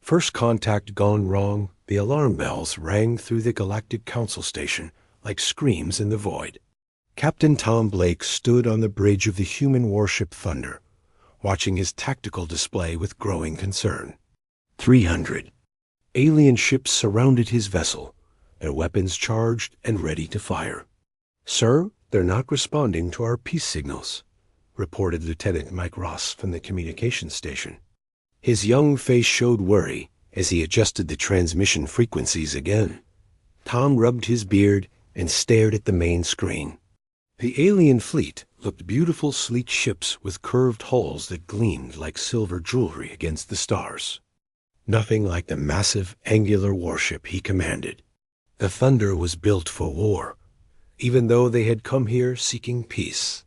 First contact gone wrong, the alarm bells rang through the Galactic Council station like screams in the void. Captain Tom Blake stood on the bridge of the human warship Thunder, watching his tactical display with growing concern. 300 alien ships surrounded his vessel, their weapons charged and ready to fire. "Sir, they're not responding to our peace signals," reported Lieutenant Mike Ross from the communications station. His young face showed worry as he adjusted the transmission frequencies again. Tom rubbed his beard and stared at the main screen. The alien fleet looked beautiful sleek ships with curved hulls that gleamed like silver jewelry against the stars. Nothing like the massive, angular warship he commanded. The Thunder was built for war, even though they had come here seeking peace.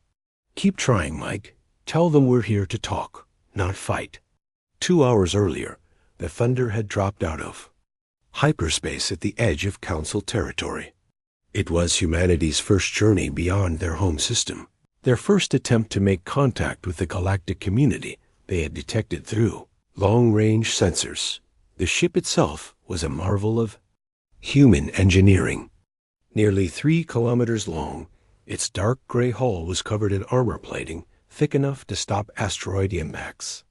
"Keep trying, Mike. Tell them we're here to talk, not fight." 2 hours earlier, the Thunder had dropped out of hyperspace at the edge of Council territory. It was humanity's first journey beyond their home system, their first attempt to make contact with the galactic community they had detected through long-range sensors. The ship itself was a marvel of human engineering. Nearly 3 kilometers long, its dark gray hull was covered in armor plating thick enough to stop asteroid impacts.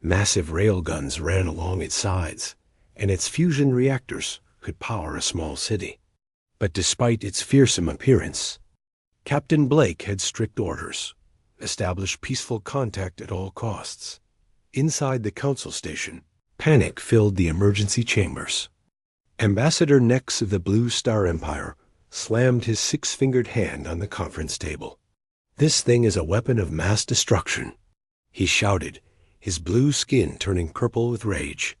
Massive railguns ran along its sides, and its fusion reactors could power a small city. But despite its fearsome appearance, Captain Blake had strict orders: establish peaceful contact at all costs. Inside the Council station, panic filled the emergency chambers. Ambassador Nex of the Blue Star Empire slammed his 6-fingered hand on the conference table. "This thing is a weapon of mass destruction," he shouted, his blue skin turning purple with rage.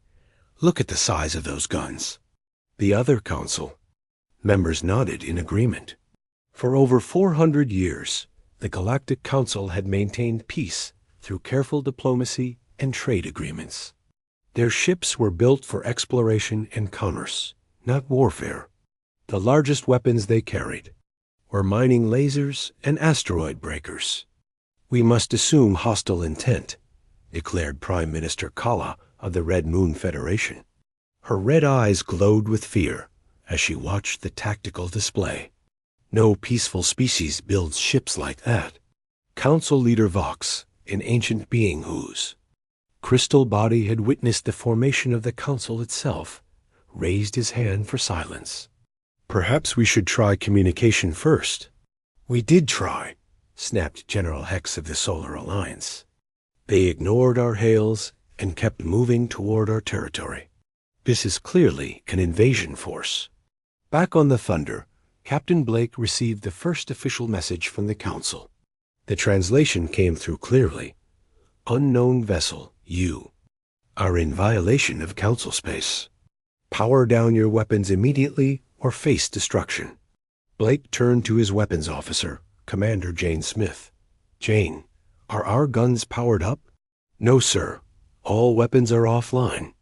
"Look at the size of those guns." The other council members nodded in agreement. For over 400 years, the Galactic Council had maintained peace through careful diplomacy and trade agreements. Their ships were built for exploration and commerce, not warfare. The largest weapons they carried were mining lasers and asteroid breakers. "We must assume hostile intent," declared Prime Minister Kala of the Red Moon Federation. Her red eyes glowed with fear as she watched the tactical display. "No peaceful species builds ships like that." Council Leader Vox, an ancient being whose crystal body had witnessed the formation of the Council itself, raised his hand for silence. "Perhaps we should try communication first." "We did try," snapped General Hex of the Solar Alliance. "They ignored our hails and kept moving toward our territory. This is clearly an invasion force." Back on the Thunder, Captain Blake received the first official message from the Council. The translation came through clearly. "Unknown vessel, you are in violation of Council space. Power down your weapons immediately or face destruction." Blake turned to his weapons officer, Commander Jane Smith. "Jane, are our guns powered up?" "No, sir. All weapons are offline.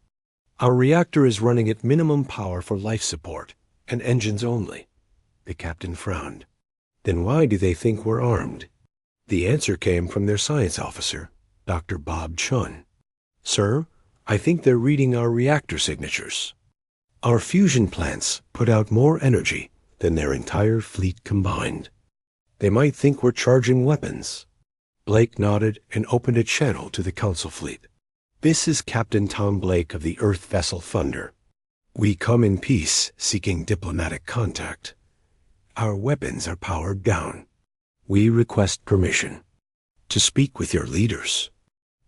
Our reactor is running at minimum power for life support and engines only." The captain frowned. "Then why do they think we're armed?" The answer came from their science officer, Dr. Bob Chun. "Sir, I think they're reading our reactor signatures. Our fusion plants put out more energy than their entire fleet combined. They might think we're charging weapons." Blake nodded and opened a channel to the Council fleet. "This is Captain Tom Blake of the Earth vessel Thunder. We come in peace, seeking diplomatic contact. Our weapons are powered down. We request permission to speak with your leaders."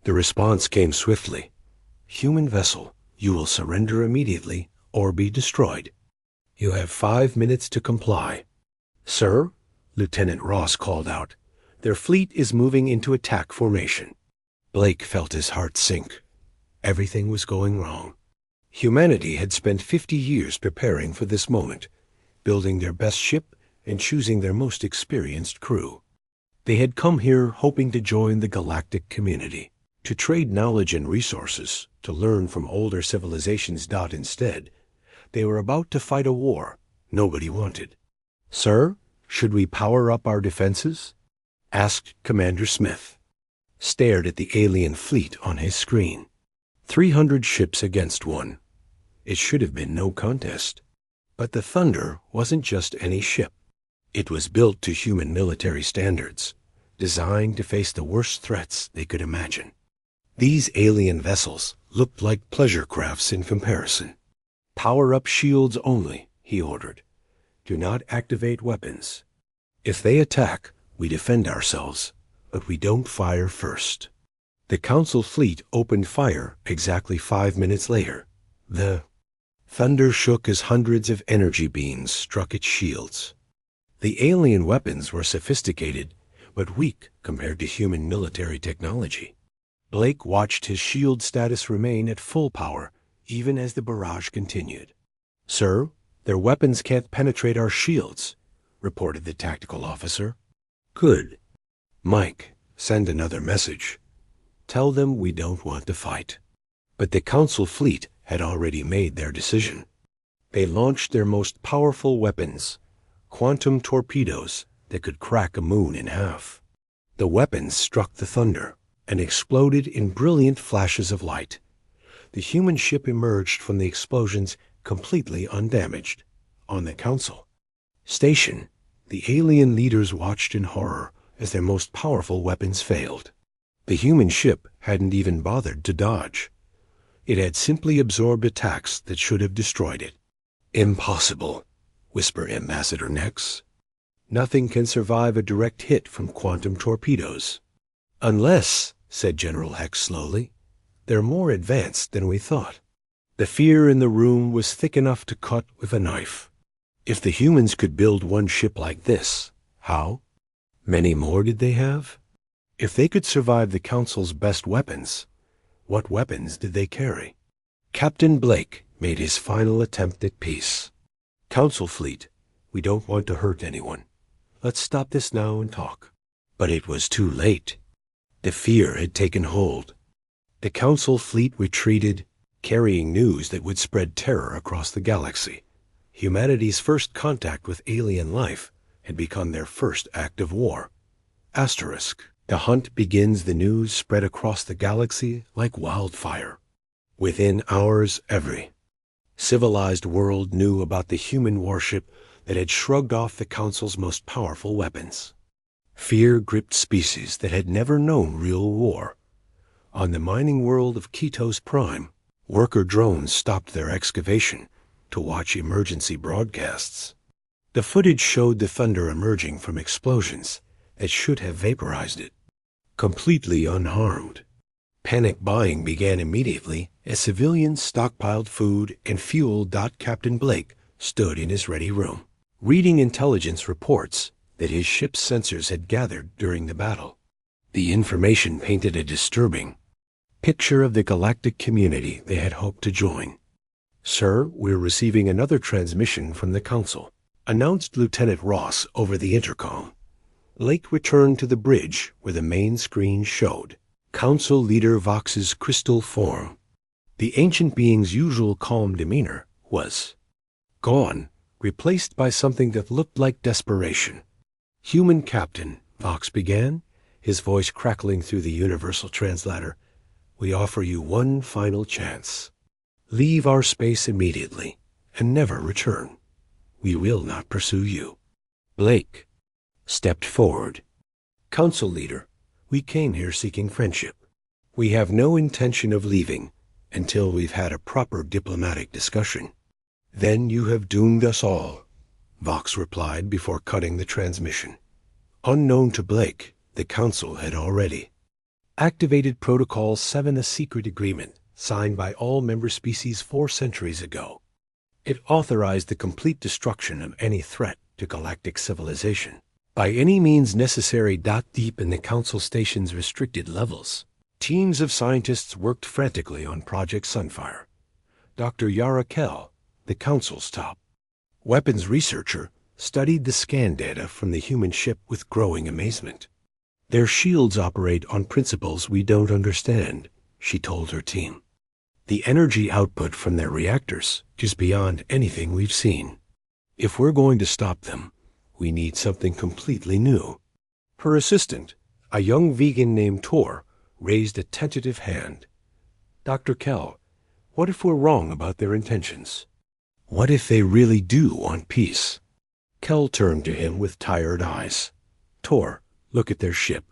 The response came swiftly. "Human vessel, you will surrender immediately or be destroyed. You have 5 minutes to comply." "Sir," Lieutenant Ross called out, "their fleet is moving into attack formation." Blake felt his heart sink. Everything was going wrong. Humanity had spent 50 years preparing for this moment, building their best ship and choosing their most experienced crew. They had come here hoping to join the galactic community, to trade knowledge and resources, to learn from older civilizations. Instead, they were about to fight a war nobody wanted. "Sir, should we power up our defenses?" asked Commander Smith. Stared at the alien fleet on his screen. 300 ships against one, It should have been no contest. But the Thunder wasn't just any ship. It was built to human military standards, designed to face the worst threats they could imagine. These alien vessels looked like pleasure crafts in comparison. "Power up shields only," he ordered. "Do not activate weapons. If they attack, we defend ourselves, but we don't fire first." The Council fleet opened fire exactly 5 minutes later. The Thunder shook as hundreds of energy beams struck its shields. The alien weapons were sophisticated, but weak compared to human military technology. Blake watched his shield status remain at full power, even as the barrage continued. "Sir, their weapons can't penetrate our shields," reported the tactical officer. "Good. Mike, send another message. Tell them we don't want to fight." But the Council fleet had already made their decision. They launched their most powerful weapons, quantum torpedoes that could crack a moon in half. The weapons struck the Thunder and exploded in brilliant flashes of light. The human ship emerged from the explosions completely undamaged. On the Council station, the alien leaders watched in horror as their most powerful weapons failed. The human ship hadn't even bothered to dodge. It had simply absorbed attacks that should have destroyed it. "Impossible," whispered Ambassador Nex. "Nothing can survive a direct hit from quantum torpedoes." "Unless," said General Hex slowly, "they're more advanced than we thought." The fear in the room was thick enough to cut with a knife. If the humans could build one ship like this, how many more did they have? If they could survive the Council's best weapons, what weapons did they carry? Captain Blake made his final attempt at peace. "Council fleet, we don't want to hurt anyone. Let's stop this now and talk." But it was too late. The fear had taken hold. The Council fleet retreated, carrying news that would spread terror across the galaxy. Humanity's first contact with alien life had become their first act of war. Asterisk. The hunt begins. The news spread across the galaxy like wildfire. Within hours, every civilized world knew about the human warship that had shrugged off the Council's most powerful weapons. Fear gripped species that had never known real war. On the mining world of Ketos Prime, worker drones stopped their excavation to watch emergency broadcasts. The footage showed the Thunder emerging from explosions that should have vaporized it, completely unharmed. Panic buying began immediately as civilians stockpiled food and fuel. Captain Blake stood in his ready room, reading intelligence reports that his ship's sensors had gathered during the battle. The information painted a disturbing picture of the galactic community they had hoped to join. "Sir, we're receiving another transmission from the Council," announced Lieutenant Ross over the intercom. Blake returned to the bridge where the main screen showed Council Leader Vox's crystal form. The ancient being's usual calm demeanor was gone, replaced by something that looked like desperation. "Human Captain," Vox began, his voice crackling through the universal translator, "we offer you one final chance. Leave our space immediately and never return. We will not pursue you." Blake stepped forward. "Council Leader, we came here seeking friendship. We have no intention of leaving until we've had a proper diplomatic discussion." "Then you have doomed us all," Vox replied before cutting the transmission. Unknown to Blake, the Council had already activated Protocol 7, a secret agreement signed by all member species 4 centuries ago. It authorized the complete destruction of any threat to galactic civilization by any means necessary. Deep in the Council station's restricted levels, teams of scientists worked frantically on Project Sunfire. Dr. Yara Kell, the Council's top weapons researcher, studied the scan data from the human ship with growing amazement. "Their shields operate on principles we don't understand," she told her team. "The energy output from their reactors is beyond anything we've seen. If we're going to stop them, we need something completely new." Her assistant, a young vegan named Tor, raised a tentative hand. "Dr. Kell, What if we're wrong about their intentions? What if they really do want peace? Kel turned to him with tired eyes. Tor, look at their ship.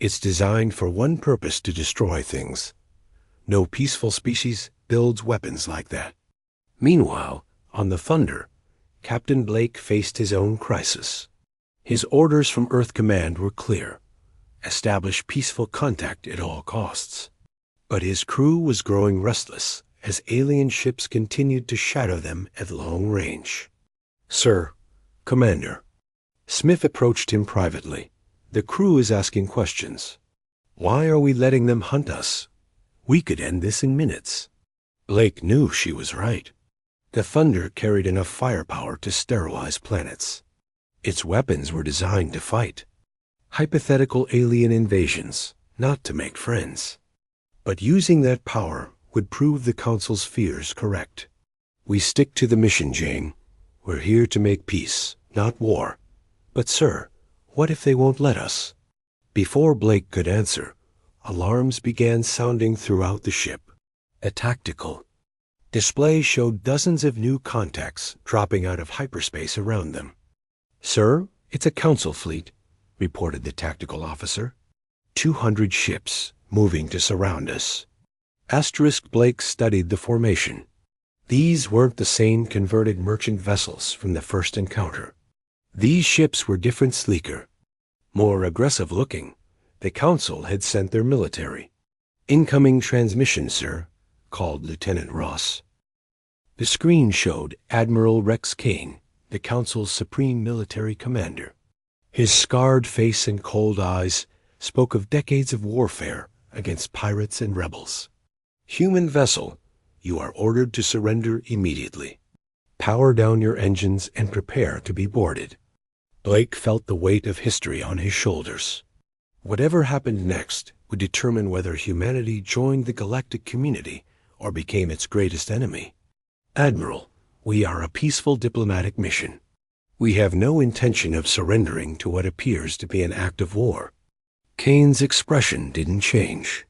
It's designed for one purpose, to destroy things. No peaceful species builds weapons like that. Meanwhile, on the Thunder, Captain Blake faced his own crisis. His orders from Earth Command were clear: establish peaceful contact at all costs. But his crew was growing restless as alien ships continued to shadow them at long range. Sir, Commander. Smith approached him privately. The crew is asking questions. Why are we letting them hunt us? We could end this in minutes. Blake knew she was right. The Thunder carried enough firepower to sterilize planets. Its weapons were designed to fight. Hypothetical alien invasions, not to make friends. But using that power would prove the Council's fears correct. We stick to the mission, Jane. We're here to make peace, not war. But, sir, what if they won't let us? Before Blake could answer, alarms began sounding throughout the ship. A tactical display showed dozens of new contacts dropping out of hyperspace around them. Sir, it's a Council fleet, reported the tactical officer. 200 ships moving to surround us. Blake studied the formation. These weren't the same converted merchant vessels from the first encounter. These ships were different, sleeker, more aggressive looking. The Council had sent their military. Incoming transmission, sir, called Lieutenant Ross. The screen showed Admiral Rex Kane, the Council's supreme military commander. His scarred face and cold eyes spoke of decades of warfare against pirates and rebels. Human vessel, you are ordered to surrender immediately. Power down your engines and prepare to be boarded. Blake felt the weight of history on his shoulders. Whatever happened next would determine whether humanity joined the galactic community or became its greatest enemy. Admiral, we are a peaceful diplomatic mission. We have no intention of surrendering to what appears to be an act of war. Kane's expression didn't change.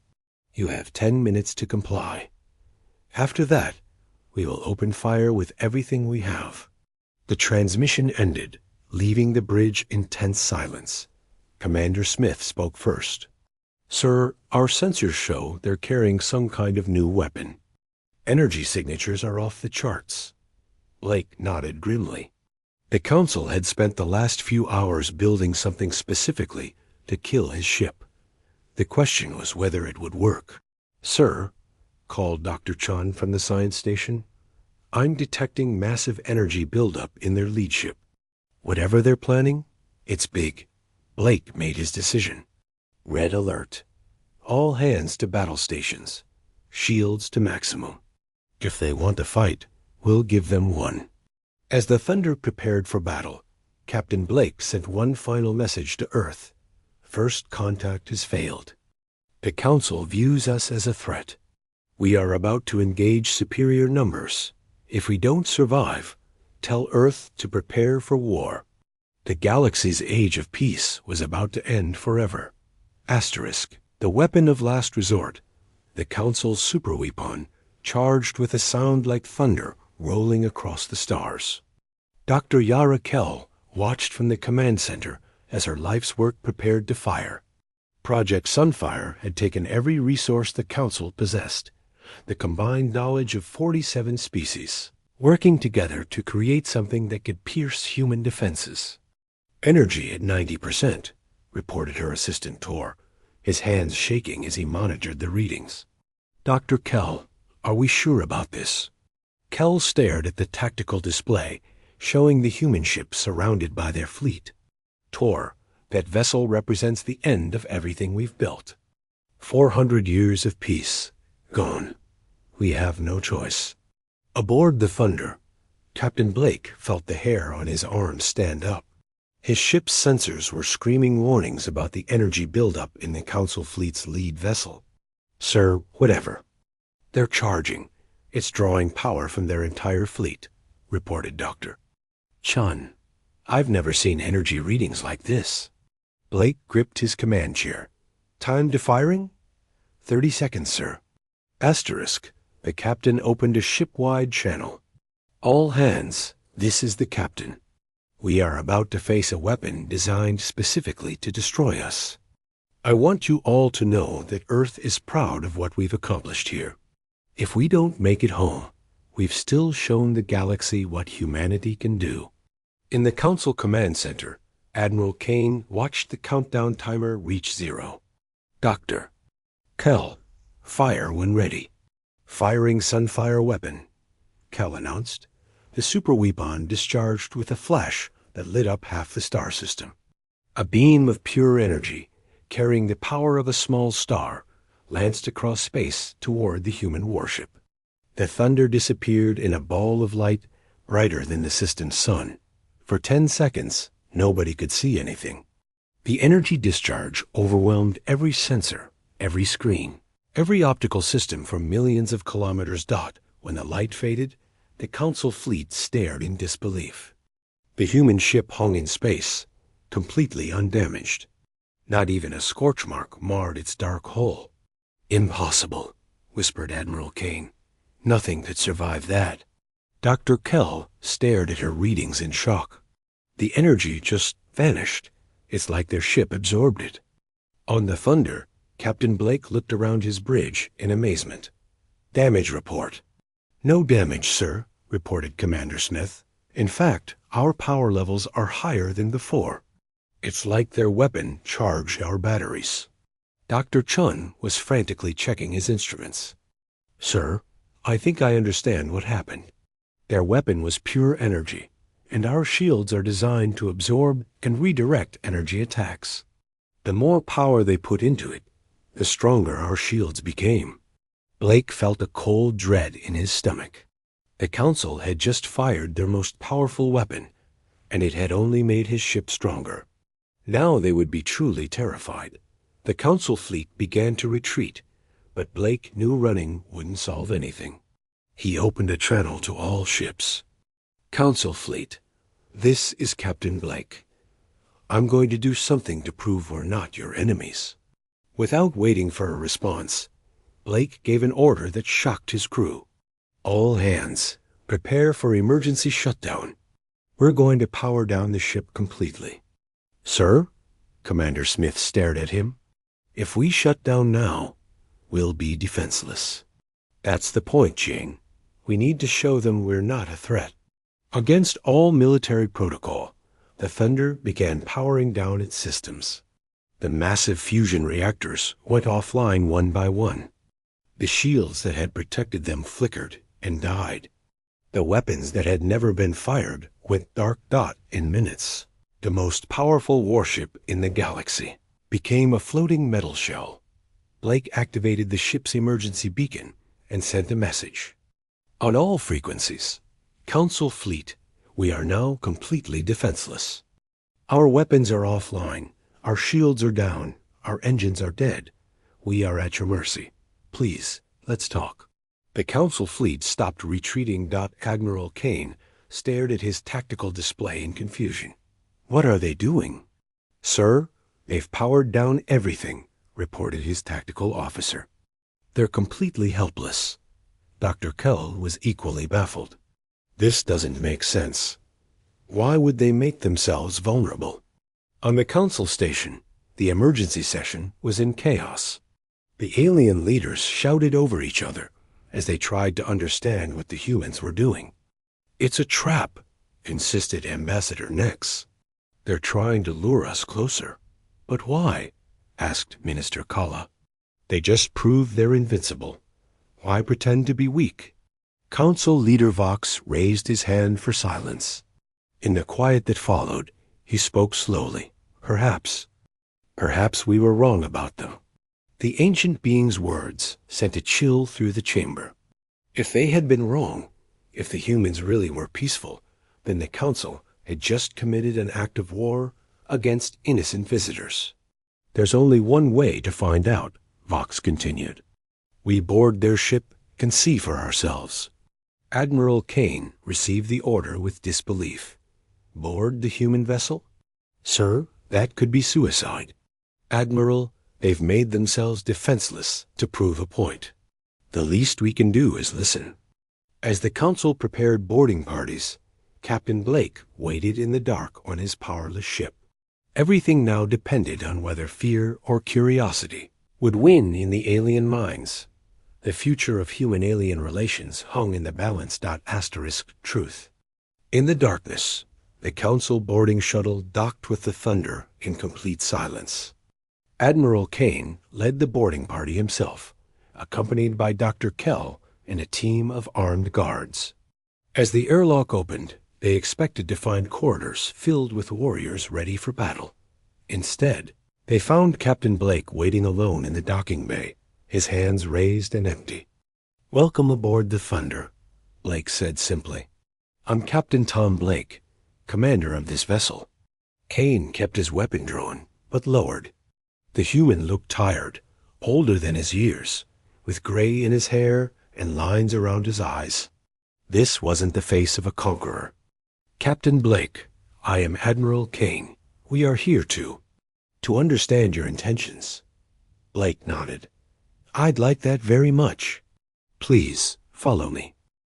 You have 10 minutes to comply. After that, we will open fire with everything we have. The transmission ended, leaving the bridge in tense silence. Commander Smith spoke first. Sir, our sensors show they're carrying some kind of new weapon. Energy signatures are off the charts. Blake nodded grimly. The Council had spent the last few hours building something specifically to kill his ship. The question was whether it would work. Sir, called Dr. Chan from the science station, I'm detecting massive energy buildup in their lead ship. Whatever they're planning, it's big. Blake made his decision. Red alert. All hands to battle stations. Shields to maximum. If they want to fight, we'll give them one. As the Thunder prepared for battle, Captain Blake sent one final message to Earth. First contact has failed. The Council views us as a threat. We are about to engage superior numbers. If we don't survive, tell Earth to prepare for war. The galaxy's age of peace was about to end forever. The weapon of last resort, the Council's superweapon, charged with a sound like thunder rolling across the stars. Dr. Yara Kell watched from the command center as her life's work prepared to fire. Project Sunfire had taken every resource the Council possessed, the combined knowledge of 47 species, working together to create something that could pierce human defenses. Energy at 90%, reported her assistant Tor, his hands shaking as he monitored the readings. Dr. Kell, are we sure about this? Kell stared at the tactical display, showing the human ship surrounded by their fleet. Tor, that vessel represents the end of everything we've built. 400 years of peace, gone. We have no choice. Aboard the Thunder, Captain Blake felt the hair on his arms stand up. His ship's sensors were screaming warnings about the energy buildup in the Council fleet's lead vessel. Sir, whatever. They're charging. It's drawing power from their entire fleet, reported Dr. Chan. I've never seen energy readings like this. Blake gripped his command chair. Time to firing? 30 seconds, sir. The captain opened a ship-wide channel. "All hands, this is the captain. We are about to face a weapon designed specifically to destroy us. I want you all to know that Earth is proud of what we've accomplished here. If we don't make it home, we've still shown the galaxy what humanity can do." In the Council Command Center, Admiral Kane watched the countdown timer reach 0. "Dr. Kell, fire when ready." "Firing Sunfire weapon," Kell announced. The super weapon discharged with a flash that lit up half the star system. A beam of pure energy, carrying the power of a small star, lanced across space toward the human warship. The thunder disappeared in a ball of light brighter than the system's sun. For 10 seconds, nobody could see anything. The energy discharge overwhelmed every sensor, every screen, every optical system for millions of kilometers. When the light faded, the Council fleet stared in disbelief. The human ship hung in space, completely undamaged. Not even a scorch mark marred its dark hull. "Impossible," whispered Admiral Kane. "Nothing could survive that." Dr. Kell stared at her readings in shock. The energy just vanished. It's like their ship absorbed it. On the Thunder, Captain Blake looked around his bridge in amazement. "Damage report." "No damage, sir," reported Commander Smith. "In fact, our power levels are higher than before. It's like their weapon charged our batteries." Dr. Chun was frantically checking his instruments. "Sir, I think I understand what happened. Their weapon was pure energy, and our shields are designed to absorb and redirect energy attacks. The more power they put into it, the stronger our shields became." Blake felt a cold dread in his stomach. The Council had just fired their most powerful weapon, and it had only made his ship stronger. Now they would be truly terrified. The Council fleet began to retreat, but Blake knew running wouldn't solve anything. He opened a channel to all ships. "Council fleet, this is Captain Blake. I'm going to do something to prove we're not your enemies." Without waiting for a response, Blake gave an order that shocked his crew. "All hands, prepare for emergency shutdown. We're going to power down the ship completely." "Sir?" Commander Smith stared at him. "If we shut down now, we'll be defenseless." "That's the point, Jing. We need to show them we're not a threat." Against all military protocol, the Thunder began powering down its systems. The massive fusion reactors went offline one by one. The shields that had protected them flickered and died. The weapons that had never been fired went dark in minutes. The most powerful warship in the galaxy became a floating metal shell. Blake activated the ship's emergency beacon and sent a message. "On all frequencies, Council fleet, we are now completely defenseless. Our weapons are offline, our shields are down, our engines are dead. We are at your mercy. Please, let's talk." The Council fleet stopped retreating. Admiral Kane stared at his tactical display in confusion. "What are they doing?" "Sir, they've powered down everything," reported his tactical officer. "They're completely helpless." Dr. Kell was equally baffled. "This doesn't make sense. Why would they make themselves vulnerable?" On the Council station, the emergency session was in chaos. The alien leaders shouted over each other as they tried to understand what the humans were doing. "It's a trap," insisted Ambassador Nex. "They're trying to lure us closer." "But why?" asked Minister Kala. "They just prove they're invincible. Why pretend to be weak?" Council Leader Vox raised his hand for silence. In the quiet that followed, he spoke slowly. Perhaps we were wrong about them." The ancient being's words sent a chill through the chamber. If they had been wrong, if the humans really were peaceful, then the Council had just committed an act of war against innocent visitors. "There's only one way to find out," Vox continued. "We board their ship and see for ourselves." Admiral Kane received the order with disbelief. "Board the human vessel? Sir, that could be suicide." "Admiral, they've made themselves defenseless to prove a point." The least we can do is listen. As the council prepared boarding parties, Captain Blake waited in the dark on his powerless ship. Everything now depended on whether fear or curiosity would win in the alien minds. The future of human-alien relations hung in the balance. Truth. In the darkness, the council boarding shuttle docked with the Thunder in complete silence. Admiral Kane led the boarding party himself, accompanied by Dr. Kell and a team of armed guards. As the airlock opened, they expected to find corridors filled with warriors ready for battle. Instead, they found Captain Blake waiting alone in the docking bay, his hands raised and empty. "Welcome aboard the Thunder," Blake said simply. "I'm Captain Tom Blake, commander of this vessel." Kane kept his weapon drawn, but lowered. The human looked tired, older than his years, with gray in his hair and lines around his eyes. This wasn't the face of a conqueror. "Captain Blake, I am Admiral Kane. We are here to understand your intentions." Blake nodded. "I'd like that very much. Please, follow me."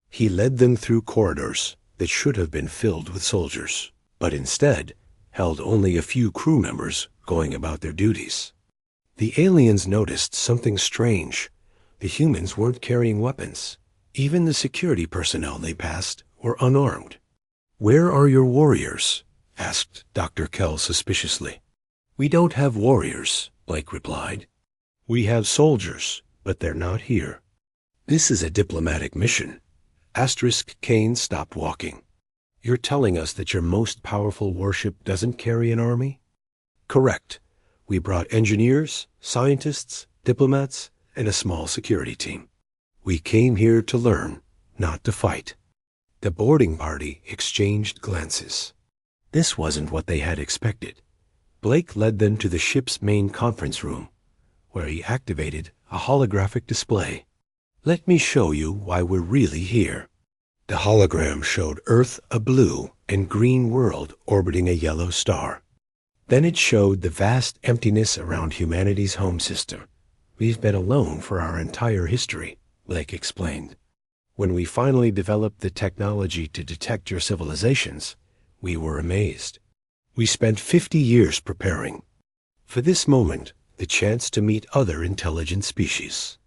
He led them through corridors that should have been filled with soldiers, but instead held only a few crew members going about their duties. The aliens noticed something strange. The humans weren't carrying weapons. Even the security personnel they passed were unarmed. "Where are your warriors?" asked Dr. Kell suspiciously. "We don't have warriors," Blake replied. "We have soldiers, but they're not here." "This is a diplomatic mission." Kane stopped walking. "You're telling us that your most powerful warship doesn't carry an army?" "Correct. We brought engineers, scientists, diplomats, and a small security team. We came here to learn, not to fight." The boarding party exchanged glances. This wasn't what they had expected. Blake led them to the ship's main conference room, where he activated a holographic display. "Let me show you why we're really here." The hologram showed Earth a blue and green world orbiting a yellow star. Then it showed the vast emptiness around humanity's home system. "We've been alone for our entire history," Blake explained. "When we finally developed the technology to detect your civilizations, we were amazed. We spent 50 years preparing for this moment, the chance to meet other intelligent species."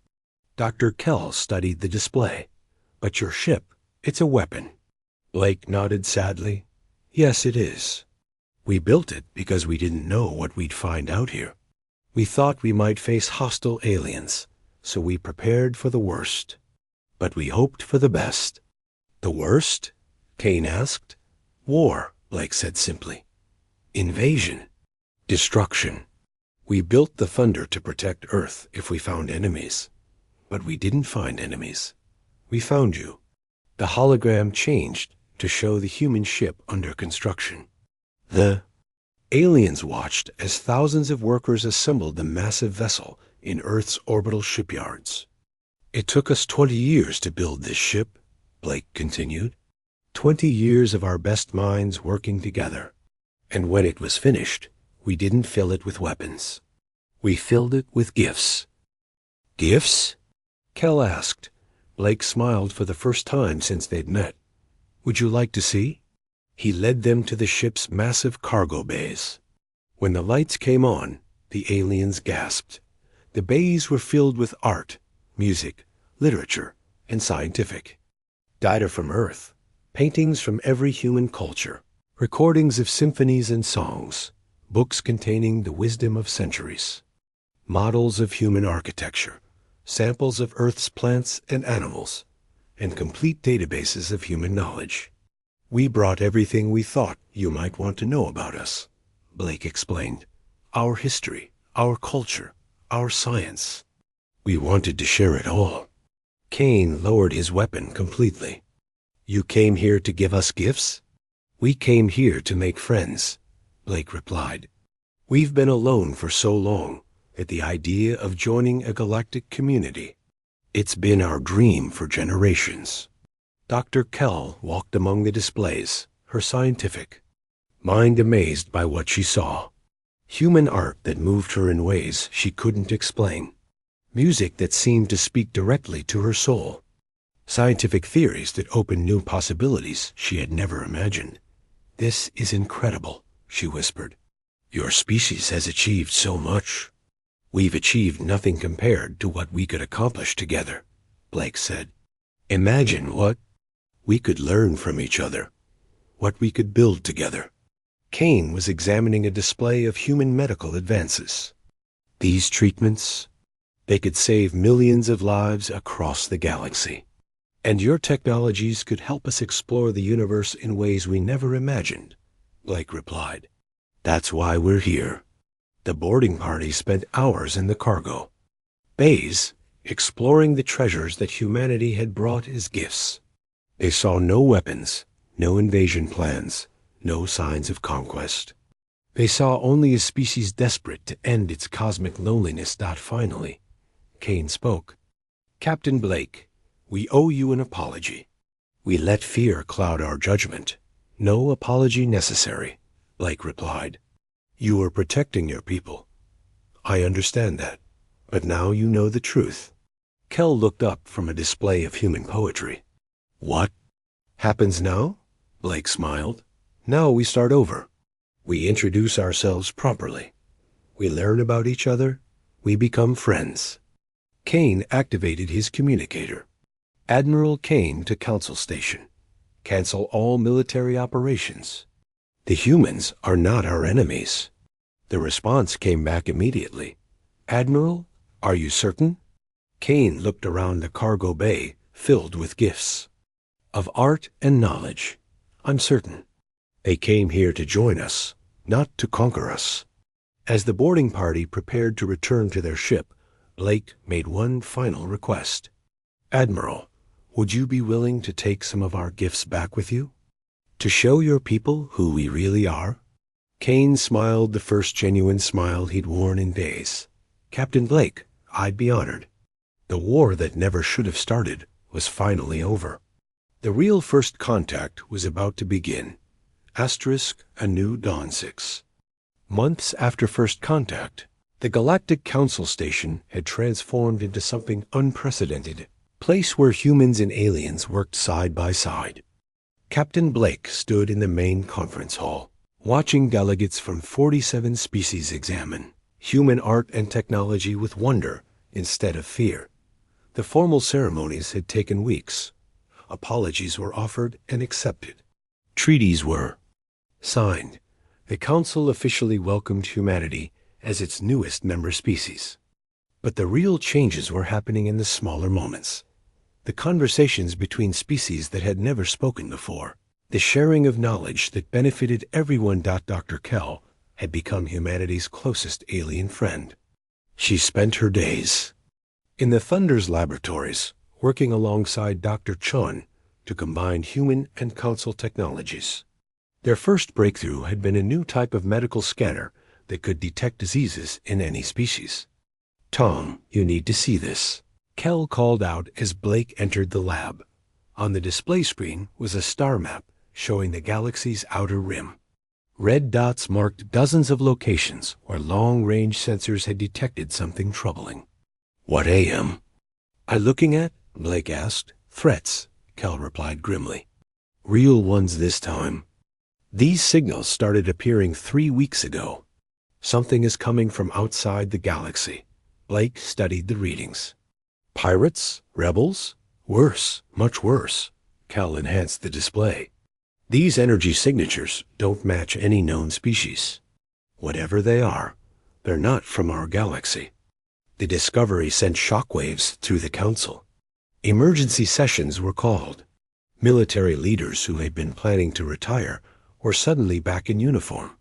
Dr. Kell studied the display. "But your ship, it's a weapon." Blake nodded sadly. "Yes, it is. We built it because we didn't know what we'd find out here. We thought we might face hostile aliens, so we prepared for the worst. But we hoped for the best." "The worst?" Kane asked. "War," Blake said simply. "Invasion. Destruction. We built the Thunder to protect Earth if we found enemies. But we didn't find enemies. We found you." The hologram changed to show the human ship under construction. The aliens watched as thousands of workers assembled the massive vessel in Earth's orbital shipyards. "It took us 20 years to build this ship," Blake continued. 20 years of our best minds working together. And when it was finished, we didn't fill it with weapons. We filled it with gifts." "Gifts?" Kell asked. Blake smiled for the first time since they'd met. "Would you like to see?" He led them to the ship's massive cargo bays. When the lights came on, the aliens gasped. The bays were filled with art, music, literature, and scientific data from Earth, paintings from every human culture, recordings of symphonies and songs, books containing the wisdom of centuries, models of human architecture, samples of Earth's plants and animals, and complete databases of human knowledge. "We brought everything we thought you might want to know about us," Blake explained. "Our history, our culture, our science. We wanted to share it all." Kane lowered his weapon completely. "You came here to give us gifts?" "We came here to make friends," Blake replied. "We've been alone for so long that the idea of joining a galactic community, it's been our dream for generations." Dr. Kell walked among the displays, her scientific mind amazed by what she saw. Human art that moved her in ways she couldn't explain. music that seemed to speak directly to her soul, scientific theories that opened new possibilities she had never imagined. "This is incredible," she whispered. "Your species has achieved so much." "We've achieved nothing compared to what we could accomplish together," Blake said. "Imagine what we could learn from each other, what we could build together." Kane was examining a display of human medical advances. "These treatments, they could save millions of lives across the galaxy. And your technologies could help us explore the universe in ways we never imagined," Blake replied. "That's why we're here." The boarding party spent hours in the cargo bays, exploring the treasures that humanity had brought as gifts. They saw no weapons, no invasion plans, no signs of conquest. They saw only a species desperate to end its cosmic loneliness. Finally, Kane spoke. "Captain Blake, we owe you an apology. We let fear cloud our judgment." "No apology necessary," Blake replied. "You were protecting your people. I understand that. But now you know the truth." Kel looked up from a display of human poetry. "What happens now?" Blake smiled. "Now we start over. We introduce ourselves properly. We learn about each other. We become friends." Kane activated his communicator. "Admiral Kane to Council Station. Cancel all military operations. The humans are not our enemies." The response came back immediately. "Admiral, are you certain?" Kane looked around the cargo bay filled with gifts of art and knowledge. "I'm certain. They came here to join us, not to conquer us." As the boarding party prepared to return to their ship, Blake made one final request. "Admiral, would you be willing to take some of our gifts back with you? To show your people who we really are?" Kane smiled the first genuine smile he'd worn in days. "Captain Blake, I'd be honored." The war that never should have started was finally over. The real first contact was about to begin. A New Dawn 6. Months after first contact, the Galactic Council Station had transformed into something unprecedented, place where humans and aliens worked side by side. Captain Blake stood in the main conference hall, watching delegates from 47 species examine human art and technology with wonder instead of fear. The formal ceremonies had taken weeks. Apologies were offered and accepted. Treaties were signed. The Council officially welcomed humanity as its newest member species. But the real changes were happening in the smaller moments. The conversations between species that had never spoken before. The sharing of knowledge that benefited everyone. Dr. Kell had become humanity's closest alien friend. She spent her days in the Thunder's laboratories, working alongside Dr. Chun to combine human and council technologies. Their first breakthrough had been a new type of medical scanner that could detect diseases in any species. "Tom, you need to see this," Kell called out as Blake entered the lab. On the display screen was a star map showing the galaxy's outer rim. Red dots marked dozens of locations where long-range sensors had detected something troubling. "What AM I looking at?" Blake asked. "Threats," Kell replied grimly. "Real ones this time. These signals started appearing 3 weeks ago. Something is coming from outside the galaxy." Blake studied the readings. "Pirates? Rebels? Worse, much worse." Kell enhanced the display. "These energy signatures don't match any known species. Whatever they are, they're not from our galaxy." The discovery sent shockwaves through the council. Emergency sessions were called. Military leaders who had been planning to retire were suddenly back in uniform.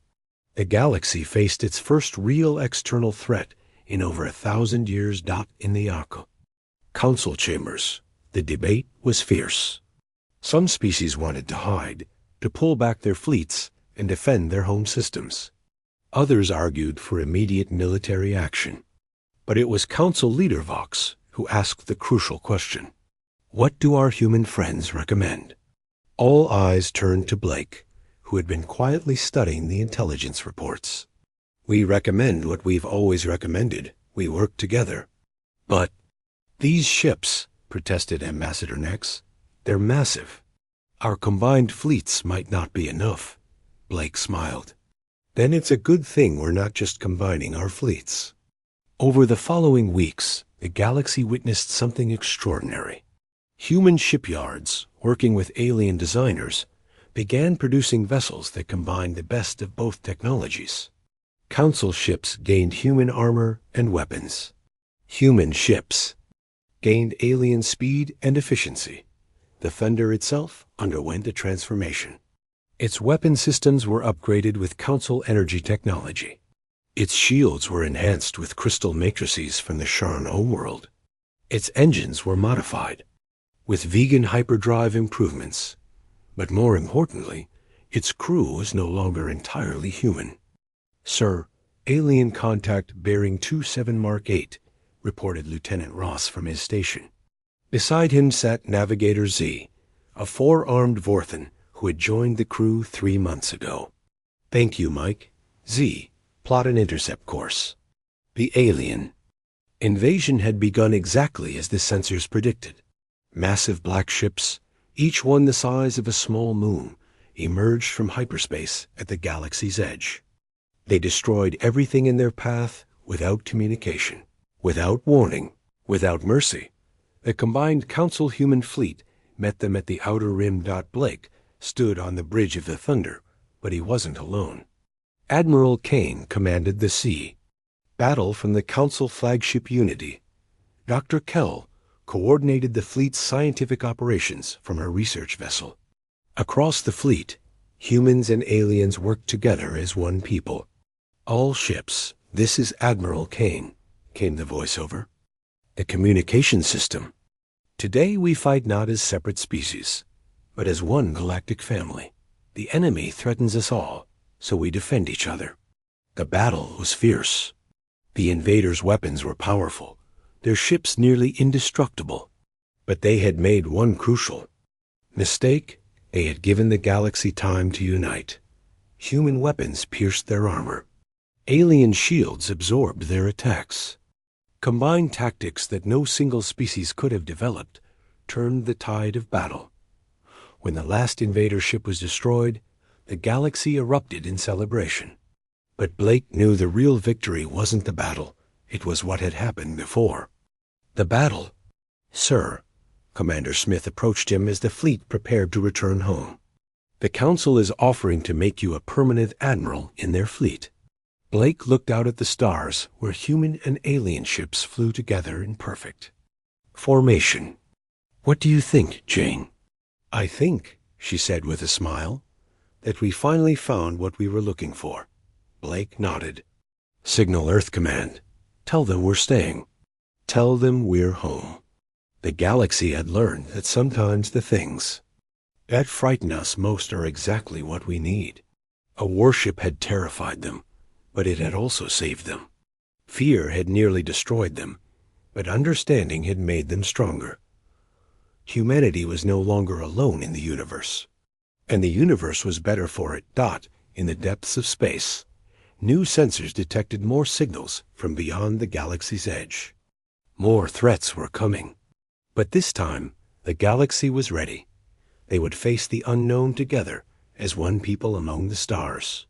The galaxy faced its first real external threat in over 1,000 years. In the council chambers, the debate was fierce. Some species wanted to hide, to pull back their fleets and defend their home systems. Others argued for immediate military action. But it was Council Leader Vox who asked the crucial question: "What do our human friends recommend?" All eyes turned to Blake, who had been quietly studying the intelligence reports. "We recommend what we've always recommended. We work together." But these ships, protested Ambassador Nex, they're massive. Our combined fleets might not be enough. Blake smiled. Then it's a good thing we're not just combining our fleets. Over the following weeks, the galaxy witnessed something extraordinary. Human shipyards, working with alien designers, began producing vessels that combined the best of both technologies. Council ships gained human armor and weapons. Human ships gained alien speed and efficiency. The Thunder itself underwent a transformation. Its weapon systems were upgraded with Council energy technology. Its shields were enhanced with crystal matrices from the Charnot world. Its engines were modified with vegan hyperdrive improvements. But more importantly, its crew was no longer entirely human. Sir, alien contact bearing 27 Mark 8, reported Lieutenant Ross from his station. Beside him sat Navigator Z, a four-armed Vorthan who had joined the crew 3 months ago. Thank you, Mike. Z, plot an intercept course. The alien. Invasion had begun exactly as the sensors predicted. Massive black ships, each one the size of a small moon, emerged from hyperspace at the galaxy's edge. They destroyed everything in their path without communication, without warning, without mercy. The combined Council human fleet met them at the outer rim. Blake stood on the bridge of the Thunder, but he wasn't alone. Admiral Kane commanded the sea. Battle from the Council flagship Unity. Dr. Kell coordinated the fleet's scientific operations from her research vessel. Across the fleet, humans and aliens worked together as one people. All ships, this is Admiral Kane, came the voiceover. The communication system. Today we fight not as separate species, but as one galactic family. The enemy threatens us all, so we defend each other. The battle was fierce. The invaders' weapons were powerful, their ships nearly indestructible. But they had made one crucial mistake. They had given the galaxy time to unite. Human weapons pierced their armor. Alien shields absorbed their attacks. Combined tactics that no single species could have developed turned the tide of battle. When the last invader ship was destroyed, the galaxy erupted in celebration. But Blake knew the real victory wasn't the battle, it was what had happened before. The battle. Sir, Commander Smith approached him as the fleet prepared to return home. The Council is offering to make you a permanent admiral in their fleet. Blake looked out at the stars where human and alien ships flew together in perfect formation. What do you think, Jane? I think, she said with a smile, that we finally found what we were looking for. Blake nodded. Signal Earth Command. Tell them we're staying. Tell them we're home. The galaxy had learned that sometimes the things that frighten us most are exactly what we need. A warship had terrified them, but it had also saved them. Fear had nearly destroyed them, but understanding had made them stronger. Humanity was no longer alone in the universe, and the universe was better for it. In the depths of space, new sensors detected more signals from beyond the galaxy's edge. More threats were coming. But this time, the galaxy was ready. They would face the unknown together as one people among the stars.